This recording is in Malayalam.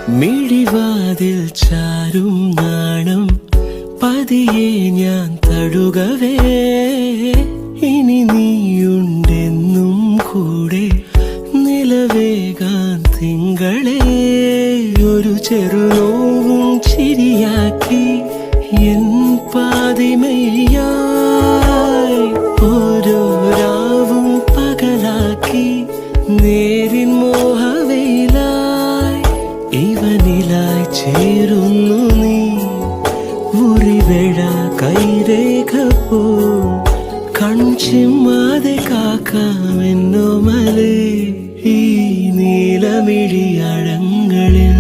മിഴിവാതിൽ ചാരും നാണം പതിയെ ഞാൻ തഴുകവേ, ഇനി നീയുണ്ടെന്നും കൂടെ നിലവേകാൻ തിങ്കളെ. ഒരു ചെറുനോവും ചിരിയാക്കി എൻ പാതിമയായി, ഓരോ രാവും പകലാക്കി നേരിൻ മോഹവയിലായി. ഇവനിലായി ചേരുന്നു നീ, മുറിവേഴ കൈരേഖ പോ. കൺചിമ്മാതെ കാക്കാമെന്നോ മലേ ഈ നീലമിഴിയഴങ്ങളിൽ.